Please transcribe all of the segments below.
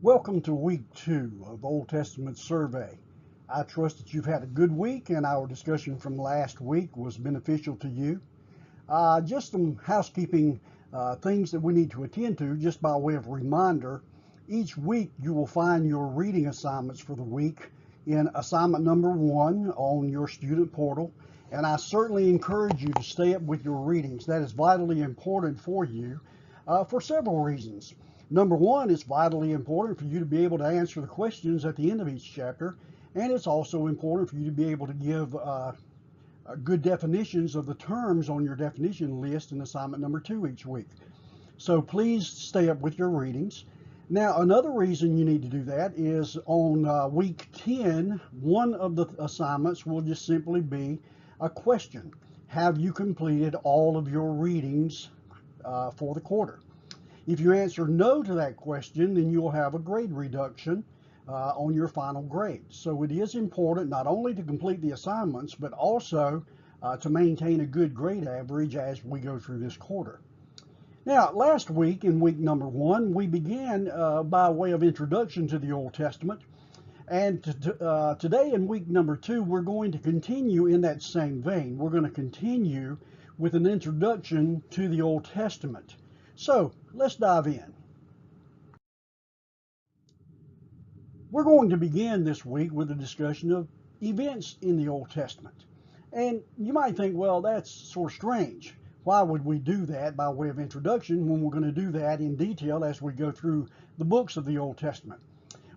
Welcome to week 2 of Old Testament Survey. I trust that you've had a good week and our discussion from last week was beneficial to you. Just some housekeeping things that we need to attend to, just by way of reminder. Each week you will find your reading assignments for the week in assignment number 1 on your student portal. And I certainly encourage you to stay up with your readings. That is vitally important for you for several reasons. Number 1, it's vitally important for you to be able to answer the questions at the end of each chapter, and it's also important for you to be able to give good definitions of the terms on your definition list in assignment number 2 each week. So please stay up with your readings. Now, another reason you need to do that is on week 10, one of the assignments will just simply be a question. Have you completed all of your readings for the quarter? If you answer no to that question, then you'll have a grade reduction on your final grade. So it is important not only to complete the assignments, but also to maintain a good grade average as we go through this quarter. Now, last week in week number 1, we began by way of introduction to the Old Testament. And today in week number 2, we're going to continue in that same vein. We're going to continue with an introduction to the Old Testament. So let's dive in. We're going to begin this week with a discussion of events in the Old Testament. And you might think, well, that's sort of strange. Why would we do that by way of introduction when we're going to do that in detail as we go through the books of the Old Testament?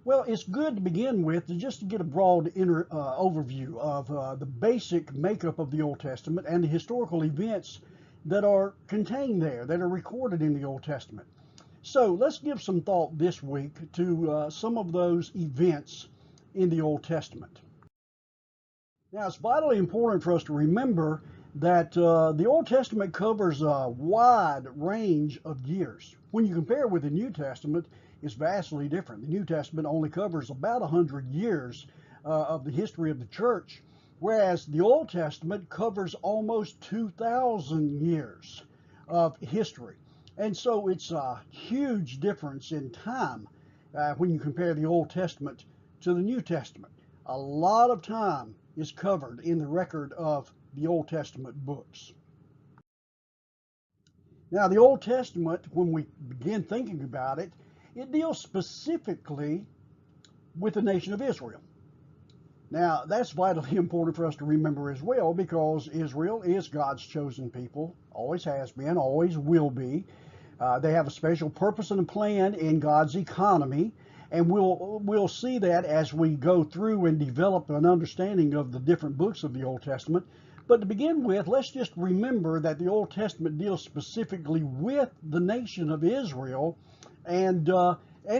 Well, it's good to begin with just to get a broad overview of the basic makeup of the Old Testament and the historical events that are contained there, that are recorded in the Old Testament. So let's give some thought this week to some of those events in the Old Testament. Now, it's vitally important for us to remember that the Old Testament covers a wide range of years. When you compare with the New Testament, it's vastly different. The New Testament only covers about 100 years of the history of the church, whereas the Old Testament covers almost 2,000 years of history. And so it's a huge difference in time when you compare the Old Testament to the New Testament. A lot of time is covered in the record of the Old Testament books. Now, the Old Testament, when we begin thinking about it, it deals specifically with the nation of Israel. Now, that's vitally important for us to remember as well, because Israel is God's chosen people, always has been, always will be. They have a special purpose and a plan in God's economy, and we'll see that as we go through and develop an understanding of the different books of the Old Testament. But to begin with, let's just remember that the Old Testament deals specifically with the nation of Israel, and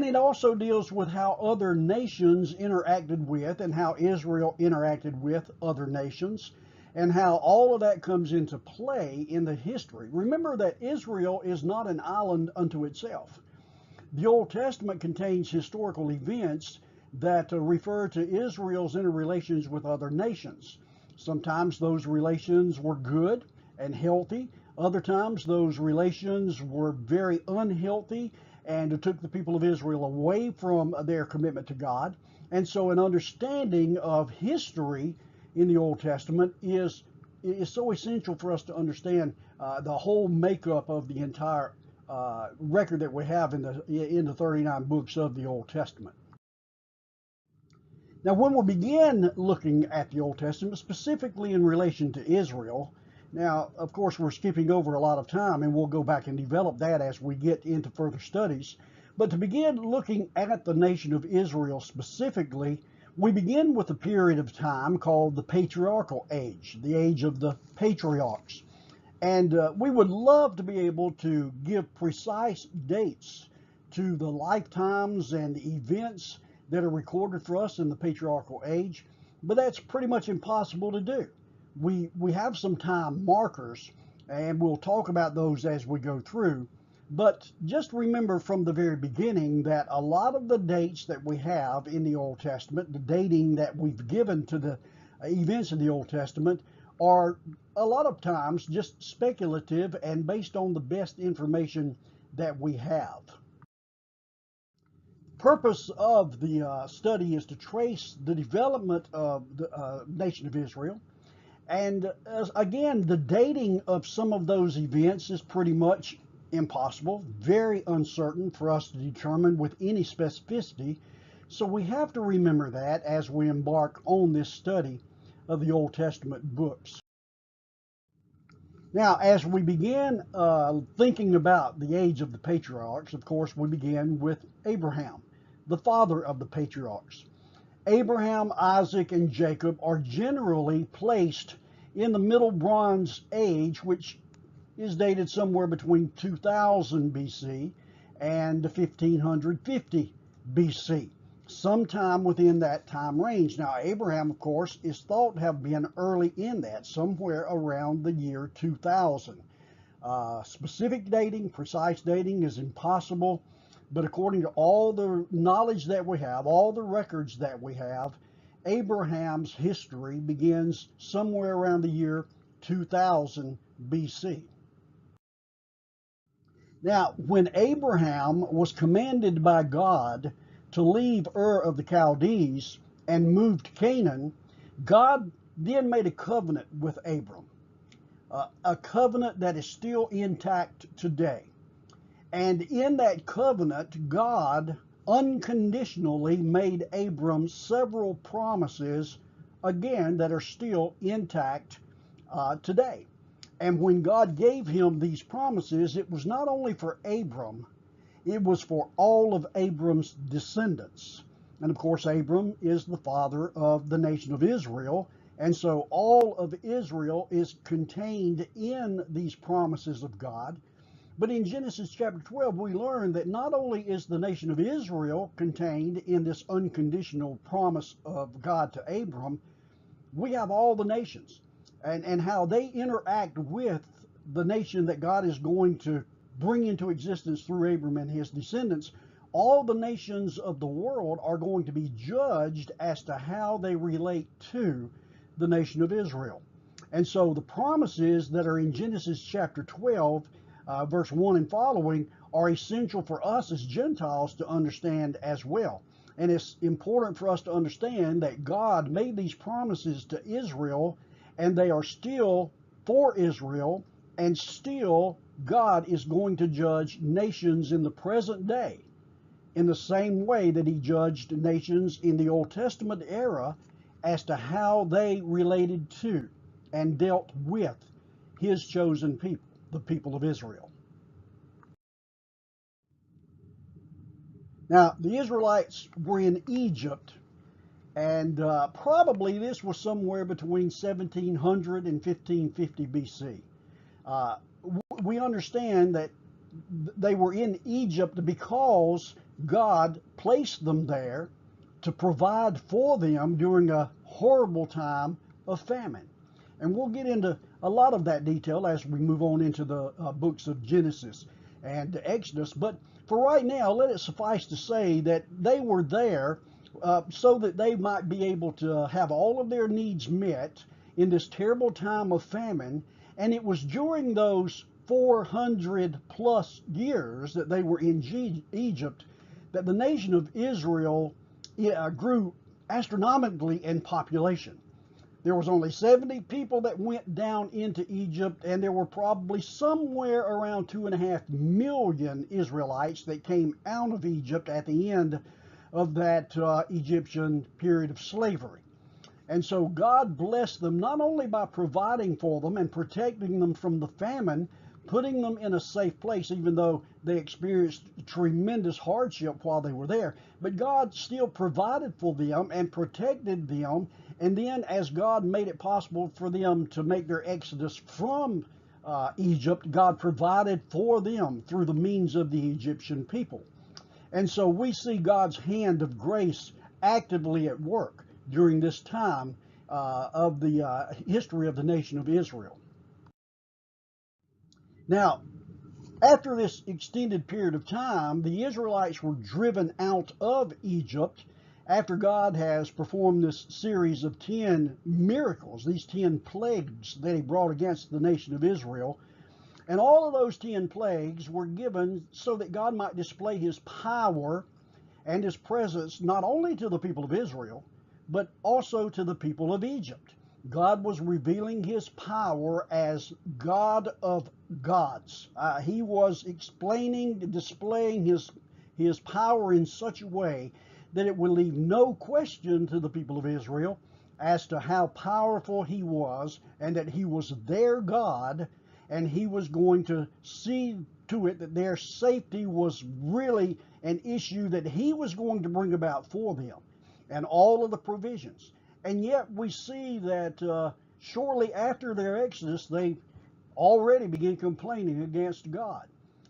it also deals with how other nations interacted with and how Israel interacted with other nations and how all of that comes into play in the history. Remember that Israel is not an island unto itself. The Old Testament contains historical events that refer to Israel's interrelations with other nations. Sometimes those relations were good and healthy. Other times those relations were very unhealthy and it took the people of Israel away from their commitment to God. And so an understanding of history in the Old Testament is so essential for us to understand the whole makeup of the entire record that we have in the 39 books of the Old Testament. Now, when we begin looking at the Old Testament, specifically in relation to Israel, now, of course, we're skipping over a lot of time, and we'll go back and develop that as we get into further studies. But to begin looking at the nation of Israel specifically, we begin with a period of time called the Patriarchal Age, the age of the patriarchs. And we would love to be able to give precise dates to the lifetimes and the events that are recorded for us in the Patriarchal Age, but that's pretty much impossible to do. We have some time markers, and we'll talk about those as we go through. But just remember from the very beginning that a lot of the dates that we have in the Old Testament, the dating that we've given to the events in the Old Testament, are a lot of times just speculative and based on the best information that we have. purpose of the study is to trace the development of the nation of Israel. And again, the dating of some of those events is pretty much impossible, very uncertain for us to determine with any specificity. So we have to remember that as we embark on this study of the Old Testament books. Now, as we begin thinking about the age of the patriarchs, of course, we begin with Abraham, the father of the patriarchs. Abraham, Isaac, and Jacob are generally placed in the Middle Bronze Age, which is dated somewhere between 2000 BC and 1550 BC, sometime within that time range. Now, Abraham, of course, is thought to have been early in that, somewhere around the year 2000. Specific dating, precise dating is impossible, but according to all the knowledge that we have, all the records that we have, Abraham's history begins somewhere around the year 2000 BC. Now, when Abraham was commanded by God to leave Ur of the Chaldees and move to Canaan, God then made a covenant with Abram, a covenant that is still intact today. And in that covenant, God unconditionally made Abram several promises, again, that are still intact today. And when God gave him these promises, it was not only for Abram, it was for all of Abram's descendants. And of course, Abram is the father of the nation of Israel. And so all of Israel is contained in these promises of God. But in Genesis chapter 12, we learn that not only is the nation of Israel contained in this unconditional promise of God to Abram, we have all the nations and how they interact with the nation that God is going to bring into existence through Abram and his descendants. All the nations of the world are going to be judged as to how they relate to the nation of Israel. And so the promises that are in Genesis chapter 12, verse 1 and following, are essential for us as Gentiles to understand as well. And it's important for us to understand that God made these promises to Israel, and they are still for Israel, and still God is going to judge nations in the present day in the same way that he judged nations in the Old Testament era as to how they related to and dealt with his chosen people, the people of Israel. Now, the Israelites were in Egypt, and probably this was somewhere between 1700 and 1550 BC. We understand that they were in Egypt because God placed them there to provide for them during a horrible time of famine. And we'll get into a lot of that detail as we move on into the books of Genesis and Exodus. But for right now, let it suffice to say that they were there so that they might be able to have all of their needs met in this terrible time of famine. And it was during those 400 plus years that they were in Egypt that the nation of Israel grew astronomically in population. There was only 70 people that went down into Egypt, and there were probably somewhere around 2.5 million Israelites that came out of Egypt at the end of that Egyptian period of slavery. And so God blessed them not only by providing for them and protecting them from the famine, putting them in a safe place, even though they experienced tremendous hardship while they were there, but God still provided for them and protected them. And then as God made it possible for them to make their exodus from Egypt, God provided for them through the means of the Egyptian people. And so we see God's hand of grace actively at work during this time of the history of the nation of Israel. Now, after this extended period of time, the Israelites were driven out of Egypt after God has performed this series of 10 miracles, these 10 plagues that he brought against the nation of Israel. And all of those 10 plagues were given so that God might display his power and his presence not only to the people of Israel, but also to the people of Egypt. God was revealing his power as God of gods. He was displaying his power in such a way that it would leave no question to the people of Israel as to how powerful he was, and that he was their God, and he was going to see to it that their safety was really an issue that he was going to bring about for them, and all of the provisions. And yet we see that shortly after their exodus, they already began complaining against God.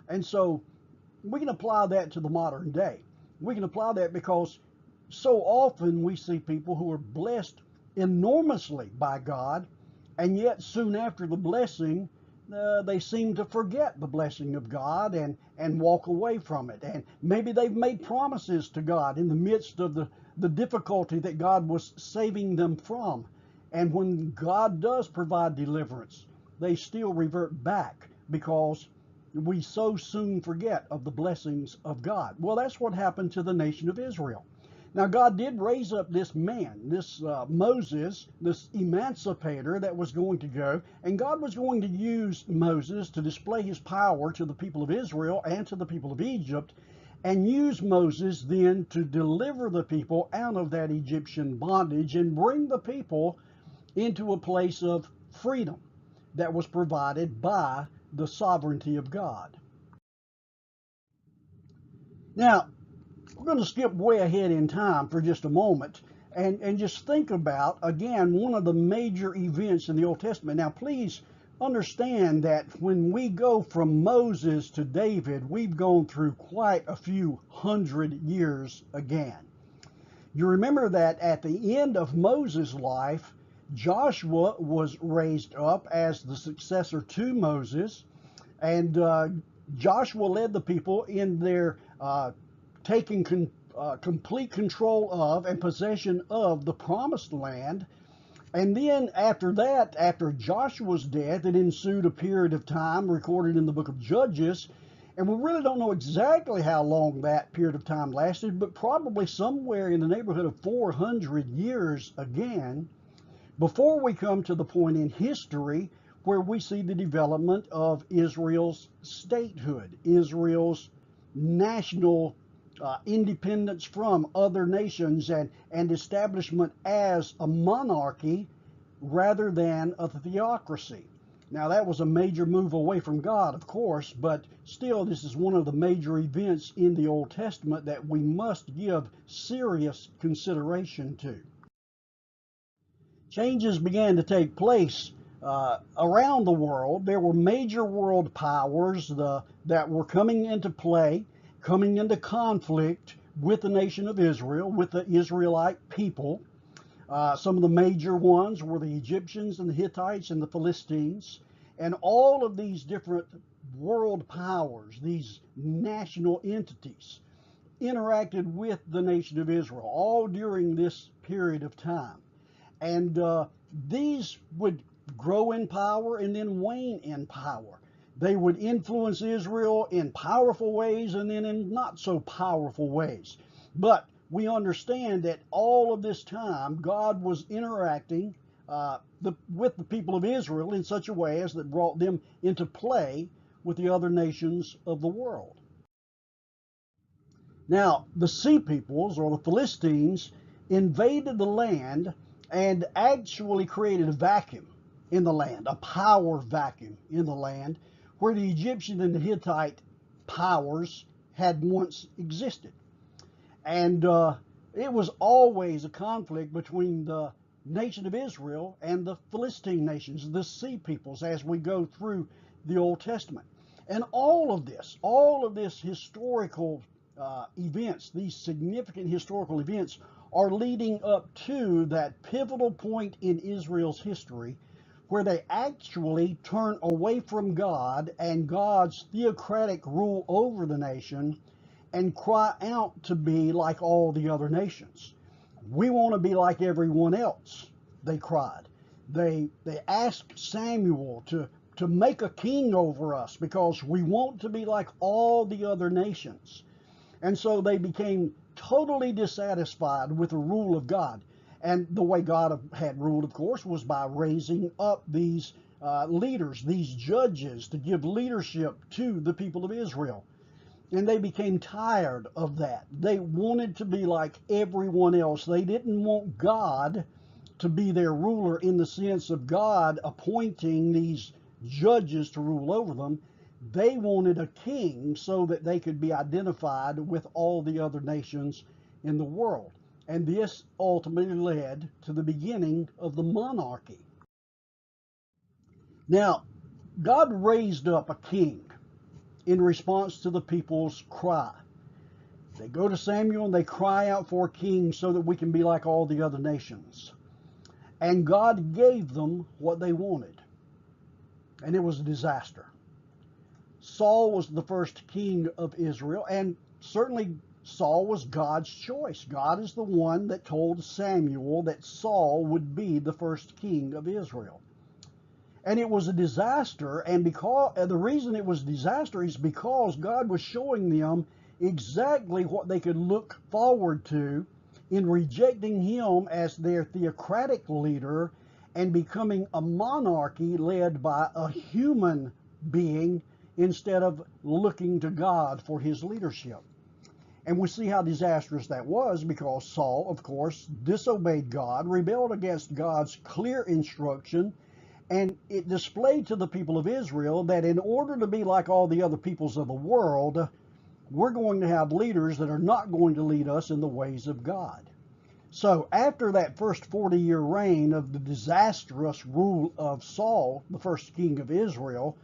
And so we can apply that to the modern day. We can apply that because so often we see people who are blessed enormously by God, and yet soon after the blessing, they seem to forget the blessing of God and walk away from it. And maybe they've made promises to God in the midst of the difficulty that God was saving them from. And when God does provide deliverance, they still revert back because we so soon forget of the blessings of God. Well, that's what happened to the nation of Israel. Now, God did raise up this man, this Moses, this emancipator that was going to go, and God was going to use Moses to display his power to the people of Israel and to the people of Egypt, and use Moses then to deliver the people out of that Egyptian bondage and bring the people into a place of freedom that was provided by the sovereignty of God. Now, we're going to skip way ahead in time for just a moment and just think about, again, one of the major events in the Old Testament. Now, please understand that when we go from Moses to David, we've gone through quite a few hundred years again. You remember that at the end of Moses' life, Joshua was raised up as the successor to Moses, and Joshua led the people in their taking complete control of and possession of the promised land. And then after that, after Joshua's death, it ensued a period of time recorded in the book of Judges. And we really don't know exactly how long that period of time lasted, but probably somewhere in the neighborhood of 400 years again, before we come to the point in history where we see the development of Israel's statehood, Israel's national independence from other nations, and establishment as a monarchy rather than a theocracy. Now, that was a major move away from God, of course, but still, this is one of the major events in the Old Testament that we must give serious consideration to. Changes began to take place around the world. There were major world powers that were coming into play, coming into conflict with the nation of Israel, with the Israelite people. Some of the major ones were the Egyptians and the Hittites and the Philistines. And all of these different world powers, these national entities, interacted with the nation of Israel all during this period of time. And these would grow in power and then wane in power. They would influence Israel in powerful ways and then in not so powerful ways. But we understand that all of this time, God was interacting with the people of Israel in such a way as that brought them into play with the other nations of the world. Now, the Sea Peoples, or the Philistines, invaded the land and actually created a vacuum in the land, a power vacuum in the land, where the Egyptian and the Hittite powers had once existed. And it was always a conflict between the nation of Israel and the Philistine nations, the Sea Peoples, as we go through the Old Testament. And all of this historical events, these significant historical events, are leading up to that pivotal point in Israel's history where they actually turn away from God and God's theocratic rule over the nation and cry out to be like all the other nations. We want to be like everyone else, they cried. They asked Samuel to make a king over us because we want to be like all the other nations. And so they became totally dissatisfied with the rule of God. And the way God had ruled, of course, was by raising up these leaders, these judges, to give leadership to the people of Israel. And they became tired of that. They wanted to be like everyone else. They didn't want God to be their ruler in the sense of God appointing these judges to rule over them. They wanted a king so that they could be identified with all the other nations in the world. And this ultimately led to the beginning of the monarchy. Now, God raised up a king in response to the people's cry. They go to Samuel and they cry out for a king so that we can be like all the other nations. And God gave them what they wanted. And it was a disaster. Saul was the first king of Israel, and certainly Saul was God's choice. God is the one that told Samuel that Saul would be the first king of Israel. And it was a disaster, and because the reason it was a disaster is because God was showing them exactly what they could look forward to in rejecting him as their theocratic leader and becoming a monarchy led by a human being instead of looking to God for his leadership. And we see how disastrous that was because Saul, of course, disobeyed God, rebelled against God's clear instruction, and it displayed to the people of Israel that in order to be like all the other peoples of the world, we're going to have leaders that are not going to lead us in the ways of God. So after that first 40-year reign of the disastrous rule of Saul, the first king of Israel,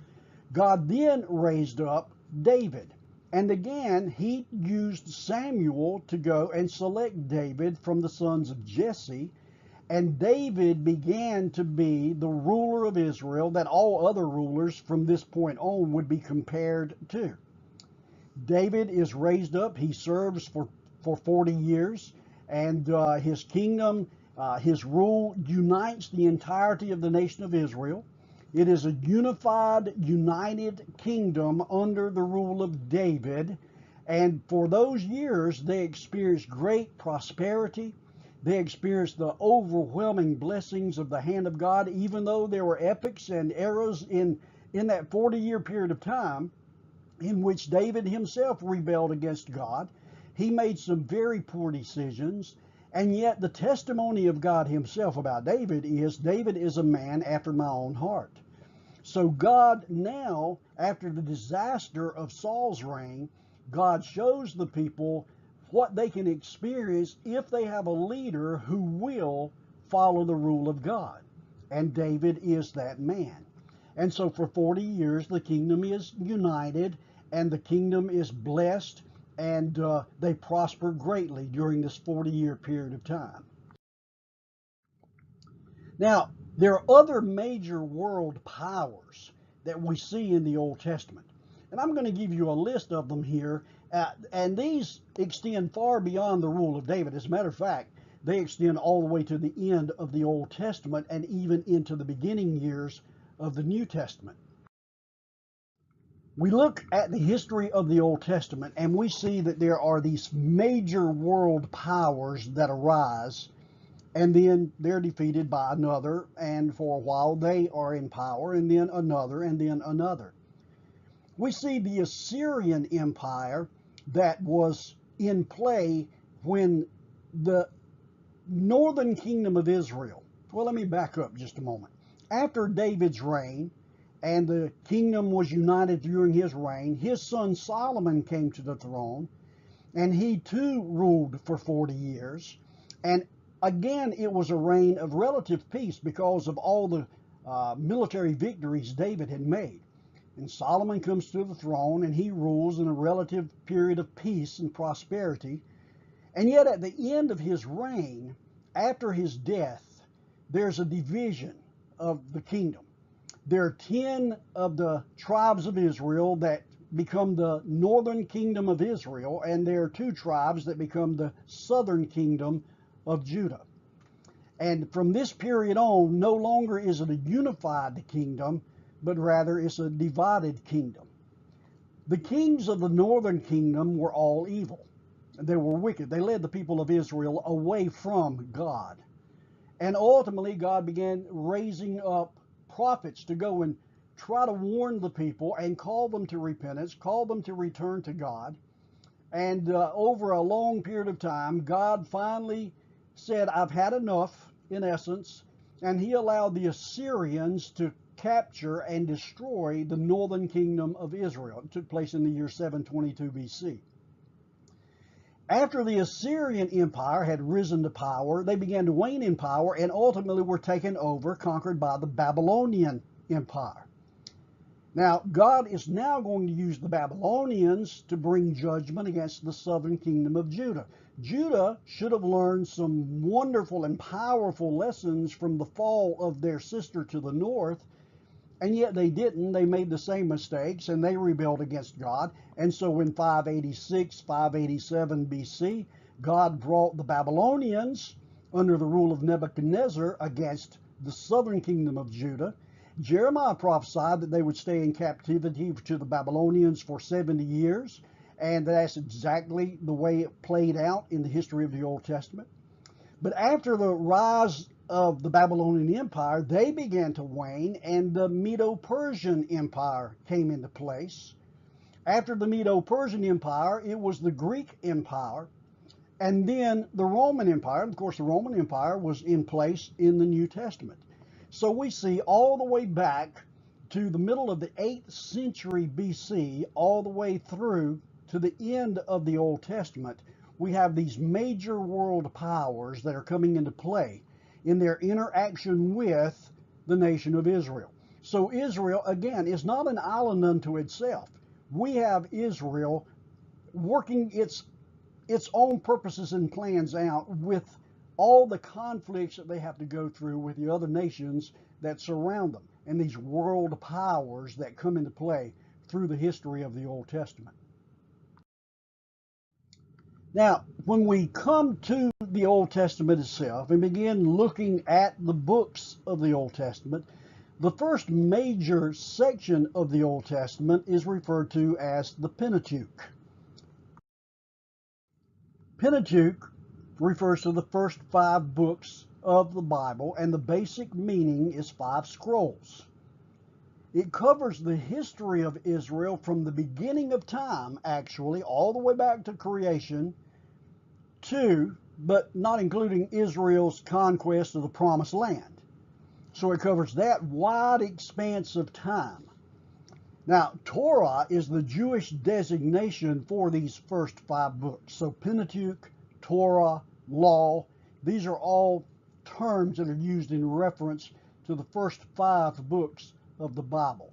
God then raised up David. And again, he used Samuel to go and select David from the sons of Jesse. And David began to be the ruler of Israel that all other rulers from this point on would be compared to. David is raised up. He serves for 40 years. And his kingdom, his rule unites the entirety of the nation of Israel. It is a unified, united kingdom under the rule of David. And for those years, they experienced great prosperity. They experienced the overwhelming blessings of the hand of God, even though there were epochs and eras in that 40-year period of time in which David himself rebelled against God. He made some very poor decisions. And yet the testimony of God himself about David is a man after my own heart. So God now, after the disaster of Saul's reign, God shows the people what they can experience if they have a leader who will follow the rule of God. And David is that man. And so for 40 years, the kingdom is united and the kingdom is blessed, and they prosper greatly during this 40-year period of time. Now, there are other major world powers that we see in the Old Testament. And I'm going to give you a list of them here. And these extend far beyond the rule of David. As a matter of fact, they extend all the way to the end of the Old Testament and even into the beginning years of the New Testament. We look at the history of the Old Testament and we see that there are these major world powers that arise, and then they're defeated by another, and for a while they are in power, and then another, and then another. We see the Assyrian Empire that was in play when the northern kingdom of Israel, well, let me back up just a moment. After David's reign, and the kingdom was united during his reign, his son Solomon came to the throne, and he too ruled for 40 years. And again, it was a reign of relative peace because of all the military victories David had made. And Solomon comes to the throne and he rules in a relative period of peace and prosperity. And yet at the end of his reign, after his death, there's a division of the kingdom. There are 10 of the tribes of Israel that become the northern kingdom of Israel, and there are 2 tribes that become the southern kingdom of Judah. And from this period on, no longer is it a unified kingdom, but rather it's a divided kingdom. The kings of the northern kingdom were all evil. They were wicked. They led the people of Israel away from God. And ultimately, God began raising up prophets to go and try to warn the people and call them to repentance, call them to return to God. And over a long period of time, God finally said, I've had enough, in essence, and he allowed the Assyrians to capture and destroy the northern kingdom of Israel. It took place in the year 722 BC. After the Assyrian Empire had risen to power, they began to wane in power and ultimately were taken over, conquered by the Babylonian Empire. Now, God is now going to use the Babylonians to bring judgment against the southern kingdom of Judah. Judah should have learned some wonderful and powerful lessons from the fall of their sister to the north, and yet they didn't. They made the same mistakes and they rebelled against God. And so in 586, 587 BC, God brought the Babylonians under the rule of Nebuchadnezzar against the southern kingdom of Judah. Jeremiah prophesied that they would stay in captivity to the Babylonians for 70 years, and that's exactly the way it played out in the history of the Old Testament. But after the rise of the Babylonian Empire, they began to wane, and the Medo-Persian Empire came into place. After the Medo-Persian Empire, it was the Greek Empire, and then the Roman Empire. Of course, the Roman Empire was in place in the New Testament. So we see all the way back to the middle of the 8th century BC, all the way through to the end of the Old Testament, we have these major world powers that are coming into play in their interaction with the nation of Israel. So Israel, again, is not an island unto itself. We have Israel working its own purposes and plans out with all the conflicts that they have to go through with the other nations that surround them, and these world powers that come into play through the history of the Old Testament. Now, when we come to the Old Testament itself and begin looking at the books of the Old Testament, the first major section of the Old Testament is referred to as the Pentateuch. Pentateuch refers to the first 5 books of the Bible, and the basic meaning is 5 scrolls. It covers the history of Israel from the beginning of time, actually, all the way back to creation, but not including Israel's conquest of the Promised Land. So it covers that wide expanse of time. Now, Torah is the Jewish designation for these first 5 books. So Pentateuch, Torah, Law, these are all terms that are used in reference to the first 5 books of the Bible.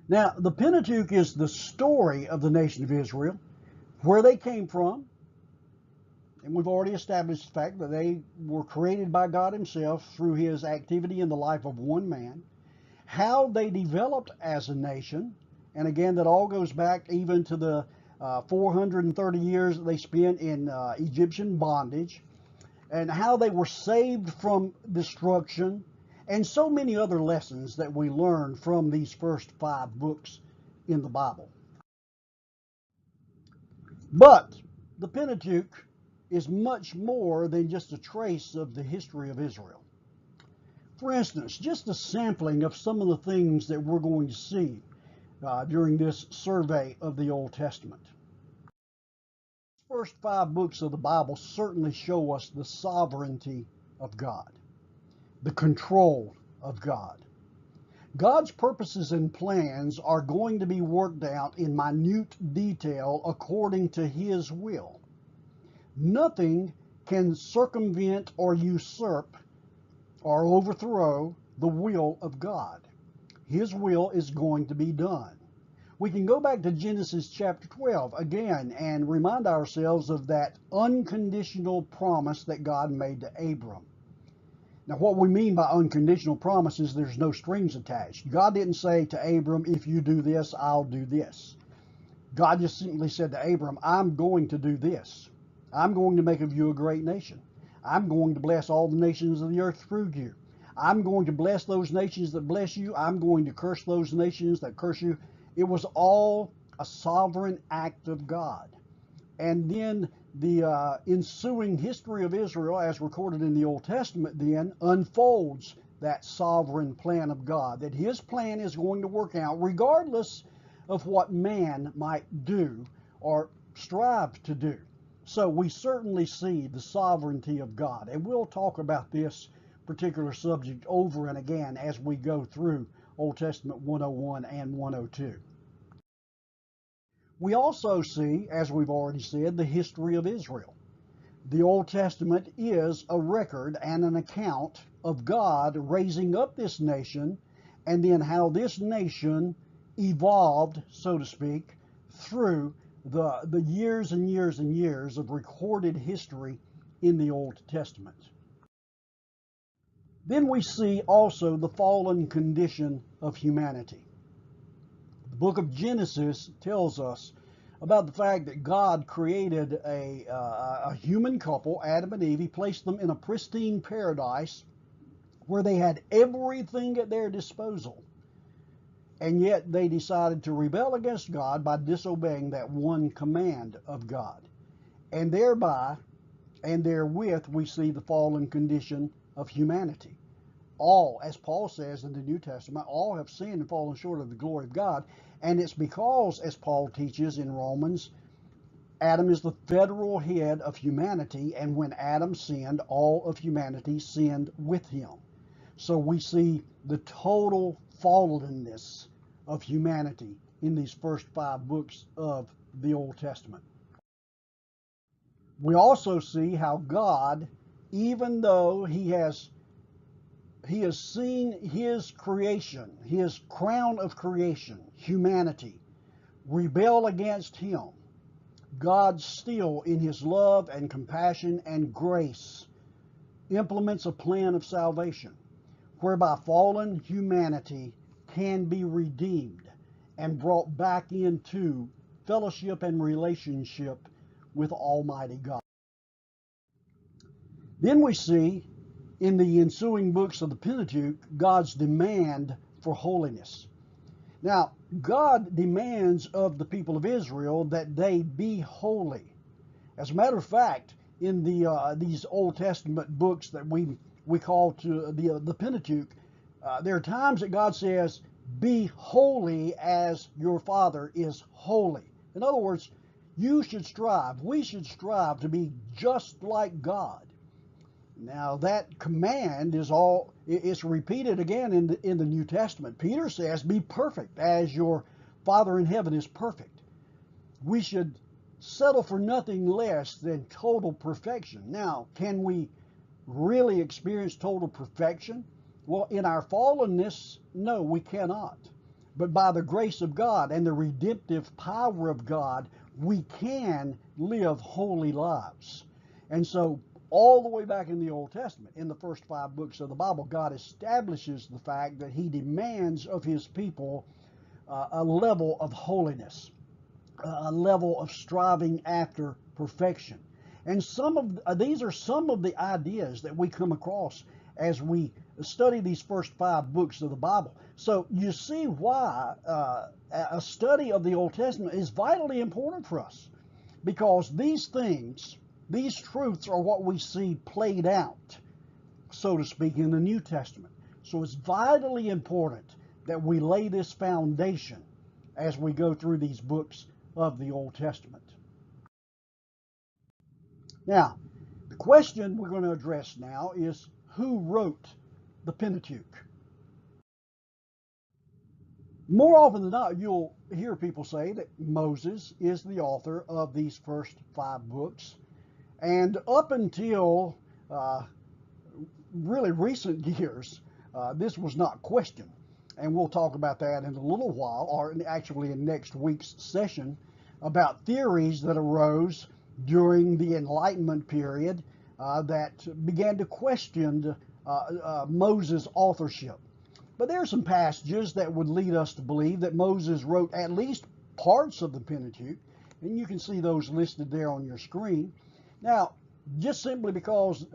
Now, the Pentateuch is the story of the nation of Israel, where they came from, and we've already established the fact that they were created by God himself through his activity in the life of one man, how they developed as a nation, and again, that all goes back even to the 430 years that they spent in Egyptian bondage, and how they were saved from destruction, and so many other lessons that we learn from these first 5 books in the Bible. But the Pentateuch is much more than just a trace of the history of Israel. For instance, just a sampling of some of the things that we're going to see during this survey of the Old Testament. The first 5 books of the Bible certainly show us the sovereignty of God, the control of God. God's purposes and plans are going to be worked out in minute detail according to his will. Nothing can circumvent or usurp or overthrow the will of God. His will is going to be done. We can go back to Genesis chapter 12 again and remind ourselves of that unconditional promise that God made to Abram. Now, what we mean by unconditional promise is there's no strings attached. God didn't say to Abram, if you do this, I'll do this. God just simply said to Abram, I'm going to do this. I'm going to make of you a great nation. I'm going to bless all the nations of the earth through you. I'm going to bless those nations that bless you. I'm going to curse those nations that curse you. It was all a sovereign act of God. And then the ensuing history of Israel, as recorded in the Old Testament, then unfolds that sovereign plan of God, that his plan is going to work out regardless of what man might do or strive to do. So we certainly see the sovereignty of God, and we'll talk about this particular subject over and again as we go through Old Testament 101 and 102. We also see, as we've already said, the history of Israel. The Old Testament is a record and an account of God raising up this nation, and then how this nation evolved, so to speak, through the years and years and years of recorded history in the Old Testament. Then we see also the fallen condition of humanity. The book of Genesis tells us about the fact that God created a human couple, Adam and Eve. He placed them in a pristine paradise where they had everything at their disposal. And yet they decided to rebel against God by disobeying that one command of God. And thereby and therewith we see the fallen condition of humanity. All, as Paul says in the New Testament, all have sinned and fallen short of the glory of God. And it's because, as Paul teaches in Romans, Adam is the federal head of humanity, and when Adam sinned, all of humanity sinned with him. So we see the total fallenness of humanity in these first 5 books of the Old Testament. We also see how God, even though he has seen his creation, his crown of creation, humanity, rebel against him, God still, in his love and compassion and grace, implements a plan of salvation whereby fallen humanity can be redeemed and brought back into fellowship and relationship with Almighty God. Then we see in the ensuing books of the Pentateuch God's demand for holiness. Now, God demands of the people of Israel that they be holy. As a matter of fact, in these Old Testament books that we call to the Pentateuch, there are times that God says, "Be holy as your Father is holy." In other words, we should strive to be just like God. Now that command it's repeated again in the New Testament. Peter says, "Be perfect as your Father in heaven is perfect." We should settle for nothing less than total perfection. Now, can we really experience total perfection? Well, in our fallenness, no, we cannot. But by the grace of God and the redemptive power of God, we can live holy lives. And so, all the way back in the Old Testament, in the first 5 books of the Bible, God establishes the fact that he demands of his people a level of holiness, a level of striving after perfection. And these are some of the ideas that we come across as we study these first 5 books of the Bible. So you see why a study of the Old Testament is vitally important for us, because these truths are what we see played out, so to speak, in the New Testament. So it's vitally important that we lay this foundation as we go through these books of the Old Testament. Now, the question we're going to address now is, who wrote the Pentateuch? More often than not, you'll hear people say that Moses is the author of these first 5 books. And up until really recent years, this was not questioned. And we'll talk about that in a little while, or actually in next week's session, about theories that arose during the Enlightenment period that began to question Moses' authorship. But there are some passages that would lead us to believe that Moses wrote at least parts of the Pentateuch, and you can see those listed there on your screen. Now, just simply because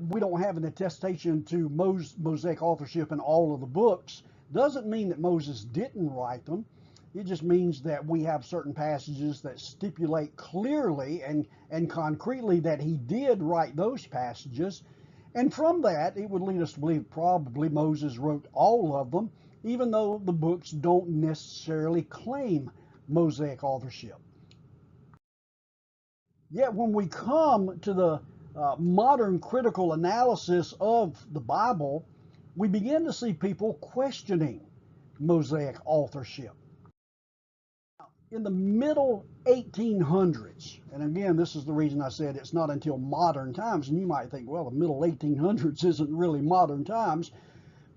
we don't have an attestation to Mosaic authorship in all of the books doesn't mean that Moses didn't write them. It just means that we have certain passages that stipulate clearly and concretely that he did write those passages. And from that, it would lead us to believe probably Moses wrote all of them, even though the books don't necessarily claim Mosaic authorship. Yet when we come to the modern critical analysis of the Bible, we begin to see people questioning Mosaic authorship. In the middle 1800s, and again, this is the reason I said it's not until modern times, and you might think, well, the middle 1800s isn't really modern times,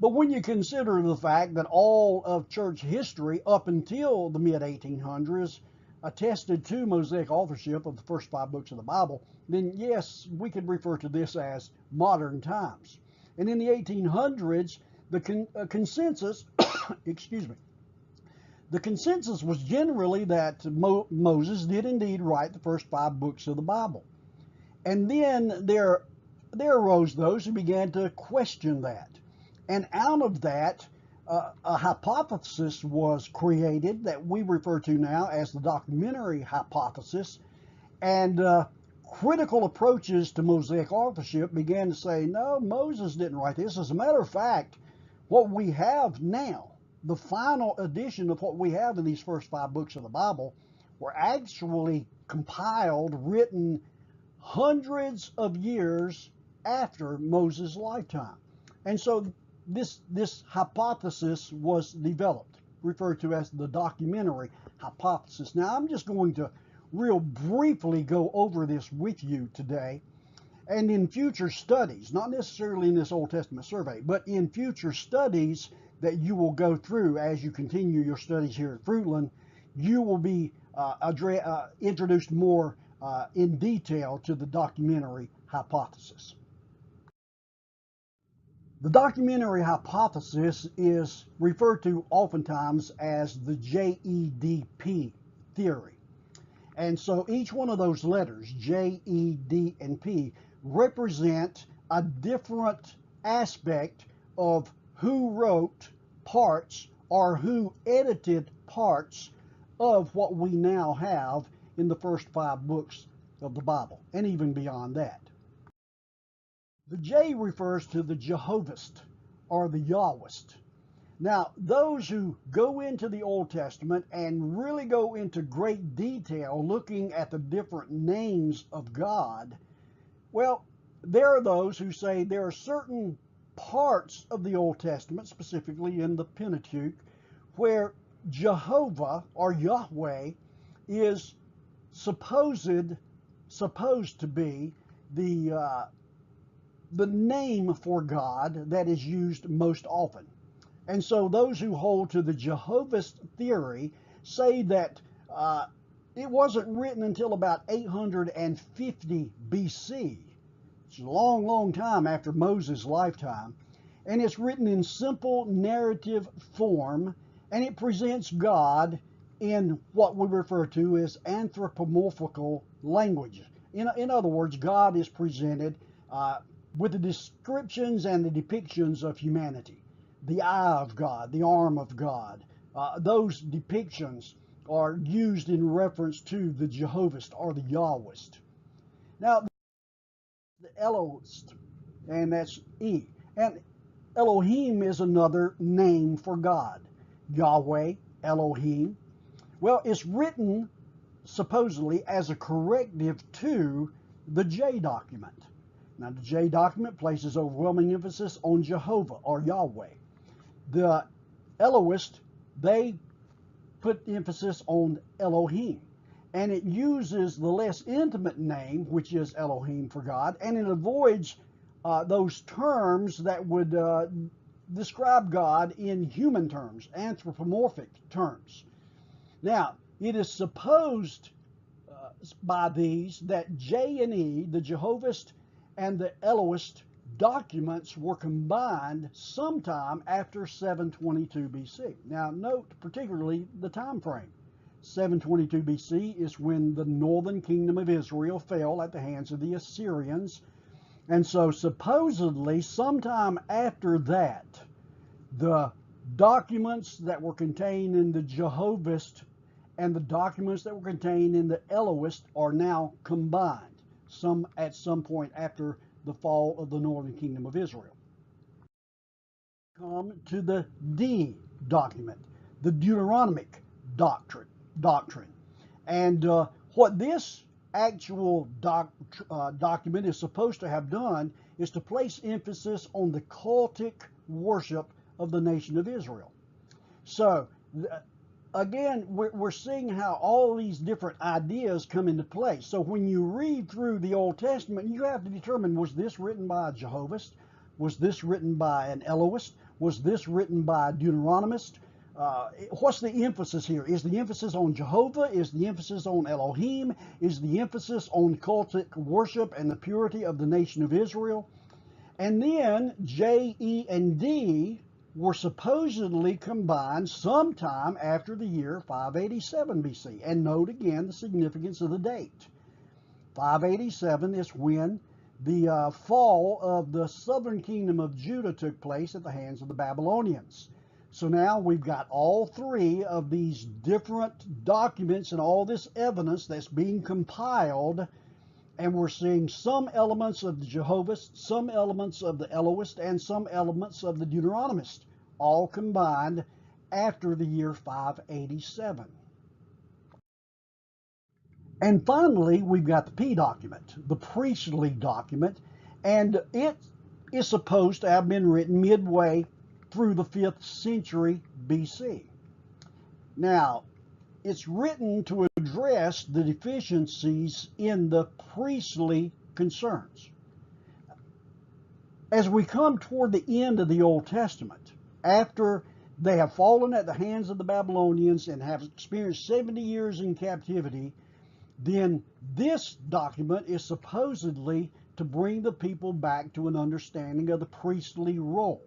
but when you consider the fact that all of church history up until the mid 1800s attested to Mosaic authorship of the first 5 books of the Bible, then yes, we could refer to this as modern times. And in the 1800s, the consensus, excuse me, the consensus was generally that Moses did indeed write the first 5 books of the Bible. And then there arose those who began to question that. And out of that, a hypothesis was created that we refer to now as the documentary hypothesis. And critical approaches to Mosaic authorship began to say, no, Moses didn't write this. As a matter of fact, what we have now, the final edition of what we have in these first 5 books of the Bible, were actually compiled, written hundreds of years after Moses' lifetime. And so this hypothesis was developed, referred to as the documentary hypothesis. Now, I'm just going to real briefly go over this with you today. And in future studies, not necessarily in this Old Testament survey, but in future studies that you will go through as you continue your studies here at Fruitland, you will be introduced more in detail to the documentary hypothesis. The documentary hypothesis is referred to oftentimes as the JEDP theory. And so each one of those letters, J, E, D, and P, represent a different aspect of who wrote parts or who edited parts of what we now have in the first 5 books of the Bible, and even beyond that. The J refers to the Jehovahist or the Yahwist. Now, those who go into the Old Testament and really go into great detail looking at the different names of God, well, there are those who say there are certain parts of the Old Testament, specifically in the Pentateuch, where Jehovah or Yahweh is supposed to be the name for God that is used most often. And so those who hold to the Jehovahist theory say that it wasn't written until about 850 BC. It's a long, long time after Moses' lifetime. And it's written in simple narrative form, and it presents God in what we refer to as anthropomorphical language. In other words, God is presented with the descriptions and the depictions of humanity. The eye of God, the arm of God. Those depictions are used in reference to the Jehovahist or the Yahwist. Now, the Elohist, and that's E. And Elohim is another name for God. Yahweh, Elohim. Well, it's written supposedly as a corrective to the J document. Now, the J document places overwhelming emphasis on Jehovah or Yahweh. The Elohist, they put emphasis on Elohim, and it uses the less intimate name, which is Elohim for God, and it avoids those terms that would describe God in human terms, anthropomorphic terms. Now, it is supposed by these that J and E, the Jehovahist and the Elohist documents, were combined sometime after 722 BC. Now, note particularly the time frame. 722 BC is when the northern kingdom of Israel fell at the hands of the Assyrians. And so supposedly sometime after that, the documents that were contained in the Jehovahist and the documents that were contained in the Elohist are now combined, at some point after the fall of the northern kingdom of Israel. Come to the D document, the Deuteronomic doctrine. And what this actual document is supposed to have done is to place emphasis on the cultic worship of the nation of Israel. So, again, we're seeing how all these different ideas come into play. So when you read through the Old Testament, you have to determine, was this written by a Jehovahist? Was this written by an Elohist? Was this written by a Deuteronomist? What's the emphasis here? Is the emphasis on Jehovah? Is the emphasis on Elohim? Is the emphasis on cultic worship and the purity of the nation of Israel? And then J, E, and D were supposedly combined sometime after the year 587 BC. And note again the significance of the date. 587 is when the fall of the southern kingdom of Judah took place at the hands of the Babylonians. So now we've got all three of these different documents and all this evidence that's being compiled, and we're seeing some elements of the Jehovahist, some elements of the Elohist, and some elements of the Deuteronomist, all combined after the year 587. And finally, we've got the P document, the priestly document, and it is supposed to have been written midway through the 5th century BC. Now, it's written to address the deficiencies in the priestly concerns. As we come toward the end of the Old Testament, after they have fallen at the hands of the Babylonians and have experienced 70 years in captivity, then this document is supposedly to bring the people back to an understanding of the priestly role.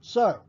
So,